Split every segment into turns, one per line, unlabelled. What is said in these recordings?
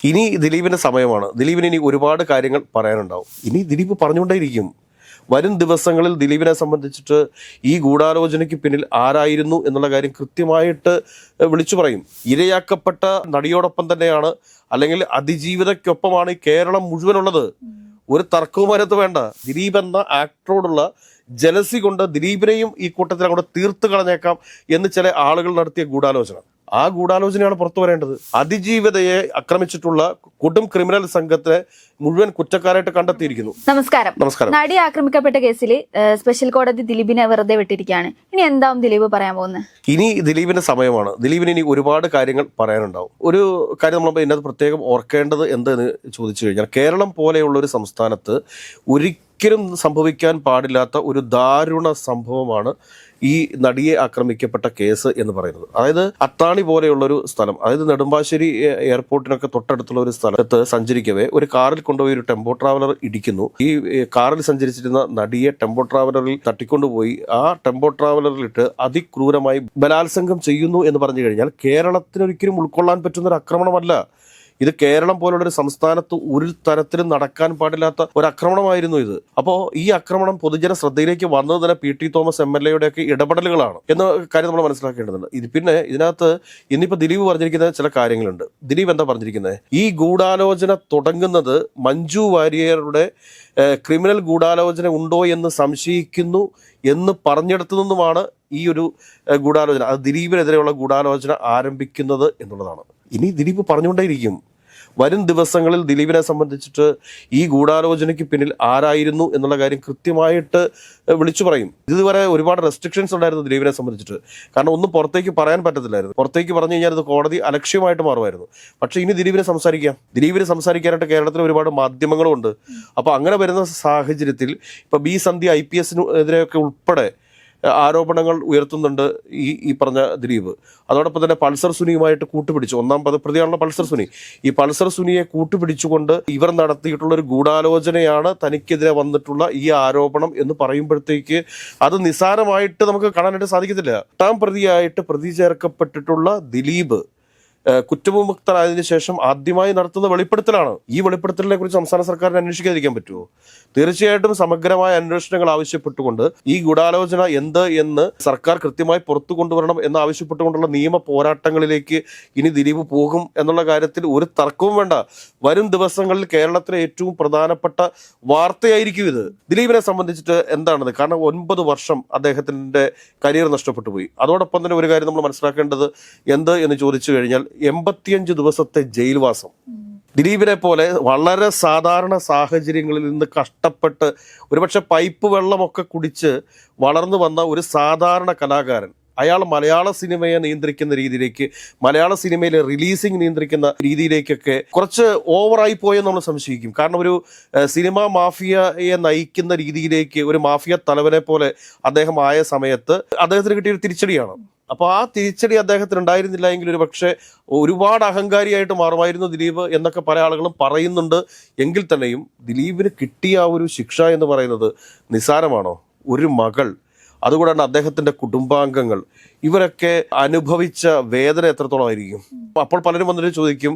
ഇനി ദിലീപിന്റെ സമയമാണ്. ദിലീപിന് ഇനി ഒരുപാട് കാര്യങ്ങൾ പറയാനുണ്ടാവും. ഇനി ദിലീപ് പറഞ്ഞുകൊണ്ടേയിരിക്കും. വരും ദിവസങ്ങളിൽ ദിലീപിനെ സംബന്ധിച്ചിട്ട് ഈ ഗൂഢാലോചനയ്ക്ക് പിന്നിൽ ആരായിരുന്നു എന്നുള്ള കാര്യം കൃത്യമായിട്ട് വിളിച്ചു പറയും. ഇരയാക്കപ്പെട്ട നടിയോടൊപ്പം തന്നെയാണ്, അല്ലെങ്കിൽ അതിജീവിതയ്ക്കൊപ്പമാണ് ഈ കേരളം മുഴുവനുള്ളത്. ഒരു തർക്കവും അതിനകത്ത് വേണ്ട. ദിലീപ് എന്ന ആക്ടറോടുള്ള ജലസി കൊണ്ട് ദിലീപിനെയും ഈ കൂട്ടത്തിൽ അങ്ങോട്ട് തീർത്ത് കളഞ്ഞേക്കാം എന്ന് ചില ആളുകൾ നടത്തിയ ഗൂഢാലോചന, ആ ഗൂഢാലോചനയാണ് പുറത്തു വരേണ്ടത്. അതിജീവിതയെ ആക്രമിച്ചിട്ടുള്ള കൊടും ക്രിമിനൽ സംഘത്തെ മുഴുവൻ കുറ്റക്കാരായിട്ട് കണ്ടെത്തിയിരിക്കുന്നു.
നമസ്കാരം. നടി ആക്രമിക്കപ്പെട്ട കേസിൽ സ്പെഷ്യൽ കോടതി ദിലീപിനെ വെറുതെ വിട്ടിരിക്കുകയാണ്. ഇനി എന്താവും ദിലീപ് പറയാൻ പോകുന്നത്?
ഇനി ദിലീപിന്റെ സമയമാണ്. ദിലീപിന് ഇനി ഒരുപാട് കാര്യങ്ങൾ പറയാനുണ്ടാവും. ഒരു കാര്യം നമ്മൾ ഇതിനകത്ത് പ്രത്യേകം ഓർക്കേണ്ടത് എന്തെന്ന് ചോദിച്ചു കഴിഞ്ഞാൽ, കേരളം പോലെയുള്ള ഒരു സംസ്ഥാനത്ത് ഒരിക്കലും സംഭവിക്കാൻ പാടില്ലാത്ത ഒരു ദാരുണ സംഭവമാണ് ഈ നടിയെ ആക്രമിക്കപ്പെട്ട കേസ് എന്ന് പറയുന്നത്. അതായത് അത്താണി പോലെയുള്ളൊരു സ്ഥലം, അതായത് നെടുമ്പാശ്ശേരി എയർപോർട്ടിനൊക്കെ തൊട്ടടുത്തുള്ള ഒരു സ്ഥലത്ത് സഞ്ചരിക്കവേ ഒരു കാറിൽ കൊണ്ടുപോയി ഒരു ടെമ്പോ ട്രാവലർ ഇടിക്കുന്നു. ഈ കാറിൽ സഞ്ചരിച്ചിരുന്ന നടിയെ ടെമ്പോ ട്രാവലറിൽ തട്ടിക്കൊണ്ടുപോയി ആ ടെമ്പോ ട്രാവലറിലിട്ട് അതിക്രൂരമായി ബലാത്സംഗം ചെയ്യുന്നു എന്ന് പറഞ്ഞു കഴിഞ്ഞാൽ കേരളത്തിന് ഒരിക്കലും ഉൾക്കൊള്ളാൻ പറ്റുന്ന ഒരു ആക്രമണമല്ല. ഇത് കേരളം പോലുള്ളൊരു സംസ്ഥാനത്ത് ഒരു തരത്തിലും നടക്കാൻ പാടില്ലാത്ത ഒരു ആക്രമണമായിരുന്നു ഇത്. അപ്പോൾ ഈ ആക്രമണം പൊതുജന ശ്രദ്ധയിലേക്ക് വന്നത് തന്നെ പി ടി തോമസ് MLA ഒക്കെ ഇടപെടലുകളാണ് എന്ന കാര്യം നമ്മൾ മനസ്സിലാക്കേണ്ടതുണ്ട്. പിന്നെ ഇതിനകത്ത് ഇന്നിപ്പോൾ ദിലീപ് പറഞ്ഞിരിക്കുന്ന ചില കാര്യങ്ങളുണ്ട്. ദിലീപ് എന്താ പറഞ്ഞിരിക്കുന്നത്? ഈ ഗൂഢാലോചന തുടങ്ങുന്നത് മഞ്ജു വാര്യരുടെ ക്രിമിനൽ ഗൂഢാലോചന ഉണ്ടോ എന്ന് സംശയിക്കുന്നു എന്ന് പറഞ്ഞെടുത്തു നിന്നുമാണ് ഈ ഒരു ഗൂഢാലോചന, അത് ദിലീപിനെതിരെയുള്ള ഗൂഢാലോചന ആരംഭിക്കുന്നത് എന്നുള്ളതാണ്. ഇനി ദിലീപ് പറഞ്ഞുകൊണ്ടേയിരിക്കും. വരും ദിവസങ്ങളിൽ ദിലീപിനെ സംബന്ധിച്ചിട്ട് ഈ ഗൂഢാലോചനയ്ക്ക് പിന്നിൽ ആരായിരുന്നു എന്നുള്ള കാര്യം കൃത്യമായിട്ട് വിളിച്ചു പറയും. ഇതുവരെ ഒരുപാട് റെസ്ട്രിക്ഷൻസ് ഉണ്ടായിരുന്നു ദിലീപിനെ സംബന്ധിച്ചിട്ട്. കാരണം ഒന്നും പുറത്തേക്ക് പറയാൻ പറ്റത്തില്ലായിരുന്നു. പുറത്തേക്ക് പറഞ്ഞു കഴിഞ്ഞാൽ അത് കോടതി അലക്ഷ്യമായിട്ട് മാറുമായിരുന്നു. പക്ഷേ ഇനി ദിലീപിനെ സംസാരിക്കാനായിട്ട് കേരളത്തിൽ ഒരുപാട് മാധ്യമങ്ങളും ഉണ്ട്. അപ്പോൾ അങ്ങനെ വരുന്ന സാഹചര്യത്തിൽ ഇപ്പോൾ ബി സന്ധ്യ IPS എതിരെയൊക്കെ ഉൾപ്പെടെ ആരോപണങ്ങൾ ഉയർത്തുന്നുണ്ട് ഈ പറഞ്ഞ ദിലീപ്. അതോടൊപ്പം തന്നെ പൾസർ സുനിയുമായിട്ട് കൂട്ടുപിടിച്ചു, ഒന്നാം പ്രതിയാണല്ലോ പൾസർ സുനി. ഈ പൾസർ സുനിയെ കൂട്ടുപിടിച്ചുകൊണ്ട് ഇവർ നടത്തിയിട്ടുള്ള ഒരു ഗൂഢാലോചനയാണ് തനിക്കെതിരെ വന്നിട്ടുള്ള ഈ ആരോപണം എന്ന് പറയുമ്പോഴത്തേക്ക് അത് നിസ്സാരമായിട്ട് നമുക്ക് കാണാനായിട്ട് സാധിക്കത്തില്ല. 8ാം പ്രതിയായിട്ട് പ്രതി ചേർക്കപ്പെട്ടിട്ടുള്ള ദിലീപ് കുറ്റവിമുക്തനായതിനു ശേഷം ആദ്യമായി നടത്തുന്ന വെളിപ്പെടുത്തലാണ്. ഈ വെളിപ്പെടുത്തലിനെ കുറിച്ച് സംസ്ഥാന സർക്കാരിന് അന്വേഷിക്കാതിരിക്കാൻ പറ്റുമോ? തീർച്ചയായിട്ടും സമഗ്രമായ അന്വേഷണങ്ങൾ ആവശ്യപ്പെട്ടുകൊണ്ട് ഈ ഗൂഢാലോചന എന്ത് എന്ന് സർക്കാർ കൃത്യമായി പുറത്തു കൊണ്ടുവരണം എന്ന് ആവശ്യപ്പെട്ടുകൊണ്ടുള്ള നിയമ പോരാട്ടങ്ങളിലേക്ക് ഇനി ദിലീപ് പോകും എന്നുള്ള കാര്യത്തിൽ ഒരു തർക്കവും വേണ്ട. വരും ദിവസങ്ങളിൽ കേരളത്തിലെ ഏറ്റവും പ്രധാനപ്പെട്ട വാർത്തയായിരിക്കും ഇത്. ദിലീപിനെ സംബന്ധിച്ചിട്ട് എന്താണത്? കാരണം 9 വർഷം അദ്ദേഹത്തിന്റെ കരിയർ നഷ്ടപ്പെട്ടു പോയി. അതോടൊപ്പം തന്നെ ഒരു കാര്യം നമ്മൾ മനസ്സിലാക്കേണ്ടത് എന്ത് എന്ന് ചോദിച്ചു കഴിഞ്ഞാൽ 85 ദിവസത്തെ ജയിൽവാസം. ദിലീപിനെ പോലെ വളരെ സാധാരണ സാഹചര്യങ്ങളിൽ നിന്ന് കഷ്ടപ്പെട്ട് ഒരുപക്ഷെ പൈപ്പ് വെള്ളമൊക്കെ കുടിച്ച് വളർന്നു വന്ന ഒരു സാധാരണ കലാകാരൻ, അയാൾ മലയാള സിനിമയെ നിയന്ത്രിക്കുന്ന രീതിയിലേക്ക്, മലയാള സിനിമയിലെ റിലീസിങ് നിയന്ത്രിക്കുന്ന രീതിയിലേക്കൊക്കെ കുറച്ച് ഓവറായി പോയെന്ന് നമ്മൾ സംശയിക്കും. കാരണം ഒരു സിനിമ മാഫിയയെ നയിക്കുന്ന രീതിയിലേക്ക് ഒരു മാഫിയ തലവനെ പോലെ അദ്ദേഹം ആയ സമയത്ത് അദ്ദേഹത്തിന് കിട്ടിയൊരു തിരിച്ചടിയാണ്. അപ്പോൾ ആ തിരിച്ചടി അദ്ദേഹത്തിന് ഉണ്ടായിരുന്നില്ല എങ്കിൽ ഒരു പക്ഷേ ഒരുപാട് അഹങ്കാരിയായിട്ട് മാറുമായിരുന്നു ദിലീപ് എന്നൊക്കെ പല ആളുകളും പറയുന്നുണ്ട്. എങ്കിൽ തന്നെയും ദിലീപിന് കിട്ടിയ ആ ഒരു ശിക്ഷ എന്ന് പറയുന്നത് നിസ്സാരമാണോ? ഒരു മകൾ, അതുകൂടാണ്ട് അദ്ദേഹത്തിന്റെ കുടുംബാംഗങ്ങൾ, ഇവരൊക്കെ അനുഭവിച്ച വേദന എത്രത്തോളമായിരിക്കും? അപ്പോൾ പലരും വന്നിട്ട് ചോദിക്കും,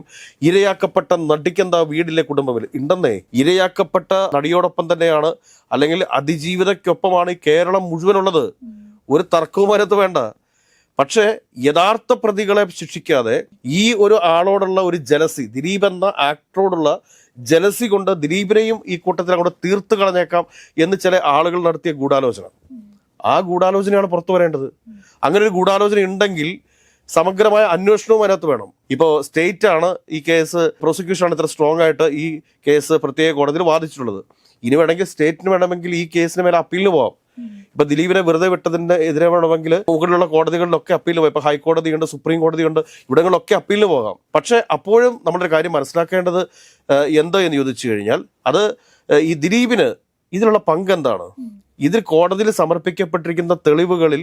ഇരയാക്കപ്പെട്ട നടിക്കെന്താ വീടിലെ കുടുംബമില്ല? ഉണ്ടെന്നേ. ഇരയാക്കപ്പെട്ട നടിയോടൊപ്പം തന്നെയാണ്, അല്ലെങ്കിൽ അതിജീവിതയ്ക്കൊപ്പമാണ് ഈ കേരളം മുഴുവനുള്ളത്. ഒരു തർക്കവും അതിനകത്ത് വേണ്ട. പക്ഷേ യഥാർത്ഥ പ്രതികളെ ശിക്ഷിക്കാതെ ഈ ഒരു ആളോടുള്ള ഒരു ജലസി, ദിലീപ് എന്ന ആക്ടറോടുള്ള ജലസി കൊണ്ട് ദിലീപിനെയും ഈ കൂട്ടത്തിൽ അങ്ങോട്ട് തീർത്ത് കളഞ്ഞേക്കാം എന്ന് ചില ആളുകൾ നടത്തിയ ഗൂഢാലോചന, ആ ഗൂഢാലോചനയാണ് പുറത്തു വരേണ്ടത്. അങ്ങനെ ഒരു ഗൂഢാലോചന ഉണ്ടെങ്കിൽ സമഗ്രമായ അന്വേഷണവും അതിനകത്ത് വേണം. ഇപ്പോൾ സ്റ്റേറ്റ് ആണ് ഈ കേസ്, പ്രോസിക്യൂഷനാണ് ഇത്ര സ്ട്രോങ് ആയിട്ട് ഈ കേസ് പ്രത്യേക കോടതിയിൽ വാദിച്ചിട്ടുള്ളത്. ഇനി വേണമെങ്കിൽ സ്റ്റേറ്റിന് വേണമെങ്കിൽ ഈ കേസിന് മേലെ അപ്പീലിന് പോവാം. ഇപ്പൊ ദിലീപിനെ വെറുതെ വിട്ടതിന്റെ എതിരെ വേണമെങ്കിൽ മുകളിലുള്ള കോടതികളിലൊക്കെ അപ്പീലിന് പോകാം. ഇപ്പൊ ഹൈക്കോടതിയുണ്ട്, സുപ്രീം കോടതിയുണ്ട്, ഇവിടങ്ങളിലൊക്കെ അപ്പീലിന് പോകാം. പക്ഷെ അപ്പോഴും നമ്മളൊരു കാര്യം മനസ്സിലാക്കേണ്ടത് എന്താ എന്ന് ചോദിച്ചു കഴിഞ്ഞാൽ, അത് ഈ ദിലീപിന് ഇതിലുള്ള പങ്ക് എന്താണ്? ഇതിൽ കോടതിയിൽ സമർപ്പിക്കപ്പെട്ടിരിക്കുന്ന തെളിവുകളിൽ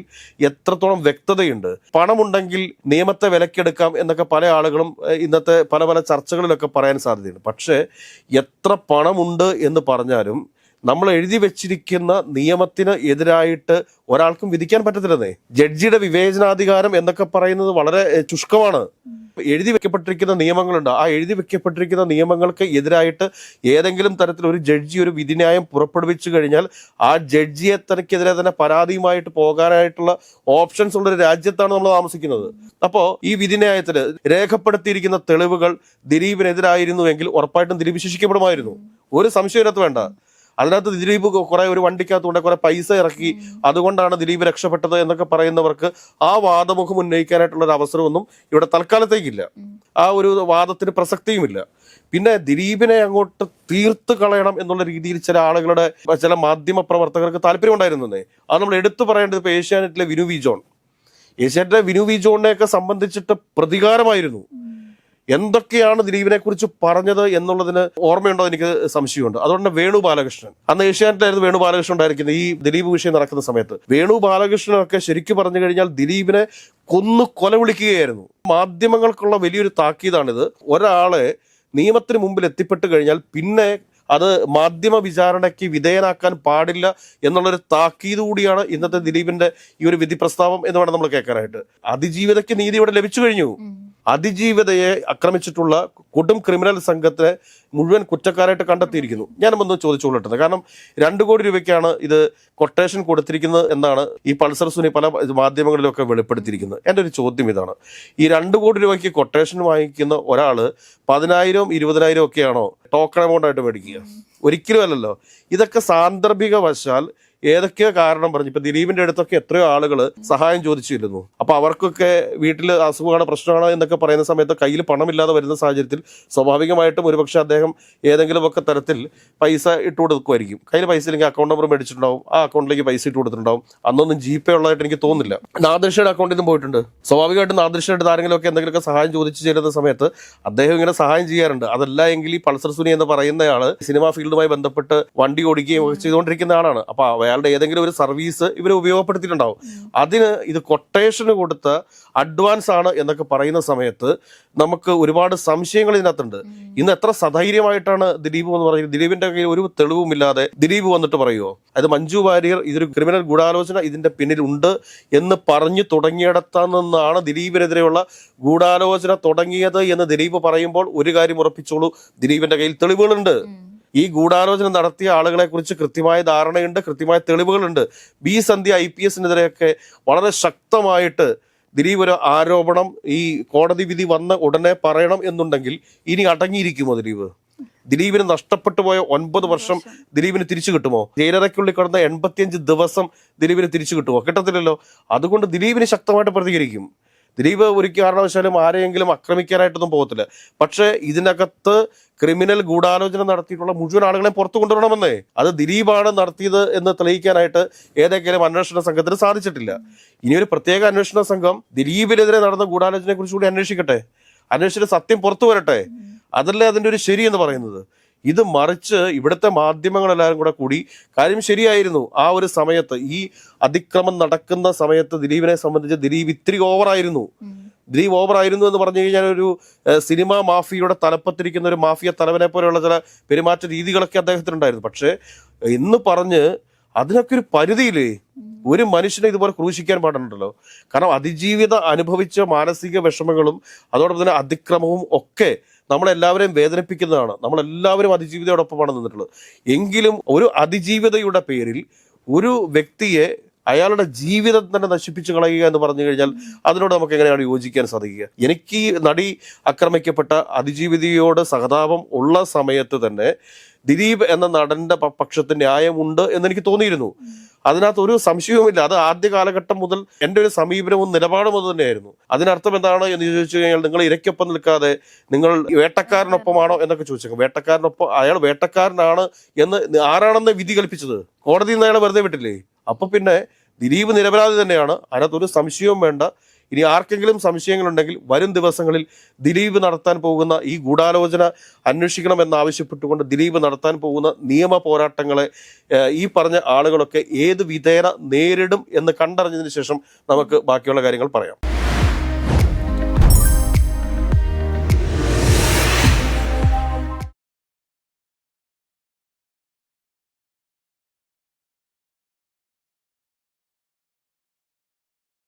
എത്രത്തോളം വ്യക്തതയുണ്ട്? പണമുണ്ടെങ്കിൽ നിയമത്തെ വിലക്കെടുക്കാം എന്നൊക്കെ പല ആളുകളും ഇന്നത്തെ പല ചർച്ചകളിലൊക്കെ പറയാൻ സാധ്യതയുണ്ട്. പക്ഷേ എത്ര പണമുണ്ട് എന്ന് പറഞ്ഞാലും നമ്മൾ എഴുതി വെച്ചിരിക്കുന്ന നിയമത്തിന് എതിരായിട്ട് ഒരാൾക്കും വിധിക്കാൻ പറ്റത്തില്ലെന്നേ. ജഡ്ജിയുടെ വിവേചനാധികാരം എന്നൊക്കെ പറയുന്നത് വളരെ ശുഷ്കമാണ്. എഴുതി വെക്കപ്പെട്ടിരിക്കുന്ന നിയമങ്ങളുണ്ട്. ആ എഴുതി വെക്കപ്പെട്ടിരിക്കുന്ന നിയമങ്ങൾക്ക് എതിരായിട്ട് ഏതെങ്കിലും തരത്തിൽ ഒരു ജഡ്ജി ഒരു വിധിന്യായം പുറപ്പെടുവിച്ചു കഴിഞ്ഞാൽ ആ ജഡ്ജിയെ തനിക്കെതിരെ തന്നെ പരാതിയുമായിട്ട് പോകാനായിട്ടുള്ള ഓപ്ഷൻസ് ഉള്ള ഒരു രാജ്യത്താണ് നമ്മൾ താമസിക്കുന്നത്. അപ്പോ ഈ വിധിന്യായത്തില് രേഖപ്പെടുത്തിയിരിക്കുന്ന തെളിവുകൾ ദിലീപിനെതിരായിരുന്നുവെങ്കിൽ ഉറപ്പായിട്ടും ദിലീപ് ശിക്ഷിക്കപ്പെടുമായിരുന്നു. ഒരു സംശയത്തിനകത്ത് വേണ്ട. അതിനകത്ത് ദിലീപ് കുറെ ഒരു വണ്ടിക്കകത്തുകൊണ്ട് കുറെ പൈസ ഇറക്കി, അതുകൊണ്ടാണ് ദിലീപ് രക്ഷപ്പെട്ടത് എന്നൊക്കെ പറയുന്നവർക്ക് ആ വാദമുഖം ഉന്നയിക്കാനായിട്ടുള്ള ഒരു അവസരമൊന്നും ഇവിടെ തൽക്കാലത്തേക്കില്ല. ആ ഒരു വാദത്തിന് പ്രസക്തിയുമില്ല. പിന്നെ ദിലീപിനെ അങ്ങോട്ട് തീർത്ത് കളയണം എന്നുള്ള രീതിയിൽ ചില ആളുകളുടെ, ചില മാധ്യമ പ്രവർത്തകർക്ക് താല്പര്യം ഉണ്ടായിരുന്നേ. അത് നമ്മൾ എടുത്തു പറയേണ്ടത് ഇപ്പൊ ഏഷ്യാനെറ്റിലെ വിനു വി ജോൺ, ഏഷ്യാനെറ്റിലെ വിനു വി ജോണിനെയൊക്കെ സംബന്ധിച്ചിട്ട് പ്രതികാരമായിരുന്നു. എന്തൊക്കെയാണ് ദിലീപിനെ കുറിച്ച് പറഞ്ഞത് എന്നുള്ളതിന് ഓർമ്മയുണ്ടോ എനിക്ക് സംശയമുണ്ട്. അതുകൊണ്ട് വേണു ബാലകൃഷ്ണൻ, അന്ന് ഏഷ്യാനെറ്റിലായിരുന്നു വേണു ബാലകൃഷ്ണൻ ഉണ്ടായിരിക്കുന്നത് ഈ ദിലീപ് വിഷയം നടക്കുന്ന സമയത്ത്. വേണു ബാലകൃഷ്ണനൊക്കെ ശരിക്കും പറഞ്ഞു കഴിഞ്ഞാൽ ദിലീപിനെ കൊല വിളിക്കുകയായിരുന്നു. മാധ്യമങ്ങൾക്കുള്ള വലിയൊരു താക്കീതാണിത്. ഒരാളെ നിയമത്തിന് മുമ്പിൽ എത്തിപ്പെട്ട് കഴിഞ്ഞാൽ പിന്നെ അത് മാധ്യമ വിചാരണയ്ക്ക് വിധേയനാക്കാൻ പാടില്ല എന്നുള്ളൊരു താക്കീത് കൂടിയാണ് ഇന്നത്തെ ദിലീപിന്റെ ഈ ഒരു വിധി പ്രസ്താവം എന്ന് വേണം നമ്മൾ കേൾക്കാനായിട്ട്. അതിജീവിതയ്ക്ക് നീതി ഇവിടെ ലഭിച്ചു കഴിഞ്ഞു. അതിജീവിതയെ ആക്രമിച്ചിട്ടുള്ള കൊടും ക്രിമിനൽ സംഘത്തെ മുഴുവൻ കുറ്റക്കാരായിട്ട് കണ്ടെത്തിയിരിക്കുന്നു. ഞാനൊന്ന് ചോദിച്ചുകൊള്ളട്ടെ, കാരണം 2 കോടി രൂപയ്ക്കാണ് ഇത് കൊട്ടേഷൻ കൊടുത്തിരിക്കുന്നത് എന്നാണ് ഈ പൾസർ സുനി പല മാധ്യമങ്ങളിലൊക്കെ വെളിപ്പെടുത്തിയിരിക്കുന്നത്. എൻ്റെ ഒരു ചോദ്യം ഇതാണ്, ഈ 2 കോടി രൂപയ്ക്ക് കൊട്ടേഷൻ വാങ്ങിക്കുന്ന ഒരാള് 10,000 20,000 ഒക്കെയാണോ ടോക്കൺ എമൗണ്ട് ആയിട്ട് മേടിക്കുക? ഒരിക്കലും അല്ലല്ലോ. ഇതൊക്കെ സാന്ദർഭികവശാൽ ഏതൊക്കെയോ കാരണം പറഞ്ഞു. ഇപ്പൊ ദിലീപിന്റെ അടുത്തൊക്കെ എത്രയോ ആളുകൾ സഹായം ചോദിച്ചിരുന്നു. അപ്പൊ അവർക്കൊക്കെ വീട്ടിൽ അസുഖമാണ്, പ്രശ്നമാണ് എന്നൊക്കെ പറയുന്ന സമയത്ത് കയ്യിൽ പണമില്ലാതെ വരുന്ന സാഹചര്യത്തിൽ സ്വാഭാവികമായിട്ടും ഒരുപക്ഷെ അദ്ദേഹം ഏതെങ്കിലുമൊക്കെ തരത്തിൽ പൈസ ഇട്ട് കൊടുക്കുമായിരിക്കും. കയ്യിൽ പൈസ ഇല്ലെങ്കിൽ അക്കൗണ്ട് നമ്പർ മേടിച്ചിട്ടുണ്ടാവും, ആ അക്കൗണ്ടിലേക്ക് പൈസ ഇട്ട് കൊടുത്തിട്ടുണ്ടാവും. അന്നൊന്നും ജിപേ ഉള്ളതായിട്ട് എനിക്ക് തോന്നുന്നില്ല. നാദിർഷയുടെ അക്കൗണ്ടിൽ നിന്നും പോയിട്ടുണ്ട്. സ്വാഭാവികമായിട്ടും നാദിർഷയുടെ ആരെങ്കിലുമൊക്കെ എന്തെങ്കിലുമൊക്കെ സഹായം ചോദിച്ചു ചേരുന്ന സമയത്ത് അദ്ദേഹം ഇങ്ങനെ സഹായം ചെയ്യാറുണ്ട്. അതല്ല എങ്കിൽ ഈ പൾസർ സുനി എന്ന് പറയുന്നയാള് സിനിമാ ഫീൽഡുമായി ബന്ധപ്പെട്ട് വണ്ടി ഓടിക്കുകയും ചെയ്തുകൊണ്ടിരിക്കുന്ന ആളാണ്. അപ്പൊ അയാളുടെ ഏതെങ്കിലും ഒരു സർവീസ് ഇവർ ഉപയോഗപ്പെടുത്തിയിട്ടുണ്ടാവും. അതിന് ഇത് കൊട്ടേഷന് കൊടുത്ത അഡ്വാൻസ് ആണ് എന്നൊക്കെ പറയുന്ന സമയത്ത് നമുക്ക് ഒരുപാട് സംശയങ്ങൾ ഇതിനകത്തുണ്ട്. ഇന്ന് എത്ര സധൈര്യമായിട്ടാണ് ദിലീപ് എന്ന് പറയുന്നത്. ദിലീപിന്റെ കയ്യിൽ ഒരു തെളിവുമില്ലാതെ ദിലീപ് വന്നിട്ട് പറയുമോ അത് മഞ്ജു വാര്യർ ഇതൊരു ക്രിമിനൽ ഗൂഢാലോചന ഇതിന്റെ പിന്നിലുണ്ട് എന്ന് പറഞ്ഞു തുടങ്ങിയിടത്തു നിന്നാണ് ദിലീപിനെതിരെയുള്ള ഗൂഢാലോചന തുടങ്ങിയത് എന്ന് ദിലീപ് പറയുമ്പോൾ ഒരു കാര്യം ഉറപ്പിച്ചോളൂ, ദിലീപിന്റെ കയ്യിൽ തെളിവുകളുണ്ട്. ഈ ഗൂഢാലോചന നടത്തിയ ആളുകളെ കുറിച്ച് കൃത്യമായ ധാരണയുണ്ട്, കൃത്യമായ തെളിവുകളുണ്ട്. ബി സന്ധ്യ IPSനെതിരെയൊക്കെ വളരെ ശക്തമായിട്ട് ദിലീപ് ഒരു ആരോപണം ഈ കോടതി വിധി വന്ന ഉടനെ പറയണം എന്നുണ്ടെങ്കിൽ ഇനി അടങ്ങിയിരിക്കുമോ ദിലീപ്? ദിലീപിന് നഷ്ടപ്പെട്ടു പോയ 9 വർഷം ദിലീപിന് തിരിച്ചു കിട്ടുമോ? ജയിലറയ്ക്കുള്ളിൽ കിടന്ന 85 ദിവസം ദിലീപിന് തിരിച്ചു കിട്ടുമോ? കിട്ടത്തില്ലല്ലോ. അതുകൊണ്ട് ദിലീപിന് ശക്തമായിട്ട് പ്രതികരിക്കും. ദിലീപ് ഒരു കാരണവശാലും ആരെയെങ്കിലും ആക്രമിക്കാനായിട്ടൊന്നും പോകത്തില്ല. പക്ഷേ ഇതിനകത്ത് ക്രിമിനൽ ഗൂഢാലോചന നടത്തിയിട്ടുള്ള മുഴുവൻ ആളുകളെ പുറത്തു കൊണ്ടുവരണമെന്നേ. അത് ദിലീപാണ് നടത്തിയത് എന്ന് തെളിയിക്കാനായിട്ട് ഏതെങ്കിലും അന്വേഷണ സംഘത്തിന് സാധിച്ചിട്ടില്ല. ഇനിയൊരു പ്രത്യേക അന്വേഷണ സംഘം ദിലീപിനെതിരെ നടന്ന ഗൂഢാലോചനയെ കുറിച്ച് കൂടി അന്വേഷിക്കട്ടെ, അന്വേഷിച്ചിട്ട് സത്യം പുറത്തു വരട്ടെ. അതല്ലേ അതിന്റെ ഒരു ശരി എന്ന് പറയുന്നത്. ഇത് മറിച്ച് ഇവിടുത്തെ മാധ്യമങ്ങളെല്ലാവരും കൂടി കാര്യം ശരിയായിരുന്നു. ആ ഒരു സമയത്ത് ഈ അതിക്രമം നടക്കുന്ന സമയത്ത് ദിലീപിനെ സംബന്ധിച്ച് ദിലീപ് ഇത്തിരി ഓവറായിരുന്നു. ദിലീപ് ഓവറായിരുന്നു എന്ന് പറഞ്ഞു കഴിഞ്ഞാൽ ഒരു സിനിമാ മാഫിയയുടെ തലപ്പത്തിരിക്കുന്ന ഒരു മാഫിയ തലവനെ പോലെയുള്ള ചില പെരുമാറ്റ രീതികളൊക്കെ അദ്ദേഹത്തിനുണ്ടായിരുന്നു. പക്ഷേ എന്ന് പറഞ്ഞ് അതിനൊക്കെ ഒരു പരിധിയില്ലേ? ഒരു മനുഷ്യനെ ഇതുപോലെ ക്രൂശിക്കാൻ പാടുണ്ടല്ലോ. കാരണം അതിജീവിത അനുഭവിച്ച മാനസിക വിഷമങ്ങളും അതോടൊപ്പം തന്നെ അതിക്രമവും ഒക്കെ നമ്മളെല്ലാവരെയും വേദനിപ്പിക്കുന്നതാണ്. നമ്മളെല്ലാവരും അതിജീവിതയോടൊപ്പമാണ് നിന്നിട്ടുള്ളത്. എങ്കിലും ഒരു അതിജീവിതയുടെ പേരിൽ ഒരു വ്യക്തിയെ അയാളുടെ ജീവിതം തന്നെ നശിപ്പിച്ചു കളയുക എന്ന് പറഞ്ഞു കഴിഞ്ഞാൽ അതിനോട് നമുക്ക് എങ്ങനെയാണ് യോജിക്കാൻ സാധിക്കുക? എനിക്ക് ഈ നടി ആക്രമിക്കപ്പെട്ട അതിജീവിതയോട് സഹതാപം ഉള്ള സമയത്ത് തന്നെ ദിലീപ് എന്ന നടന്റെ പക്ഷത്ത് ന്യായമുണ്ട് എന്നെനിക്ക് തോന്നിയിരുന്നു. അതിനകത്ത് ഒരു സംശയവുമില്ല. അത് ആദ്യ കാലഘട്ടം മുതൽ എൻ്റെ ഒരു സമീപനവും നിലപാടും അത് തന്നെയായിരുന്നു. അതിനർത്ഥം എന്താണ് എന്ന് ചോദിച്ചു കഴിഞ്ഞാൽ നിങ്ങൾ ഇരയ്ക്കൊപ്പം നിൽക്കാതെ നിങ്ങൾ വേട്ടക്കാരനൊപ്പമാണോ എന്നൊക്കെ ചോദിച്ചേക്കും. വേട്ടക്കാരനൊപ്പം അയാൾ വേട്ടക്കാരനാണ് എന്ന് ആരാണെന്ന് വിധി കൽപ്പിച്ചത്? കോടതിയിൽ നിന്ന് അയാളെ വെറുതെ വിട്ടില്ലേ? അപ്പൊ പിന്നെ ദിലീപ് നിരപരാധി തന്നെയാണ്, അതിനകത്തൊരു സംശയവും വേണ്ട. ഇനി ആർക്കെങ്കിലും സംശയങ്ങളുണ്ടെങ്കിൽ വരും ദിവസങ്ങളിൽ ദിലീപ് നടത്താൻ പോകുന്ന ഈ ഗൂഢാലോചന അന്വേഷിക്കണമെന്നാവശ്യപ്പെട്ടുകൊണ്ട് ദിലീപ് നടത്താൻ പോകുന്ന നിയമ പോരാട്ടങ്ങളെ ഈ പറഞ്ഞ ആളുകളൊക്കെ ഏത് വിധേന നേരിടും എന്ന് കണ്ടറിഞ്ഞതിന് ശേഷം നമുക്ക് ബാക്കിയുള്ള കാര്യങ്ങൾ പറയാം.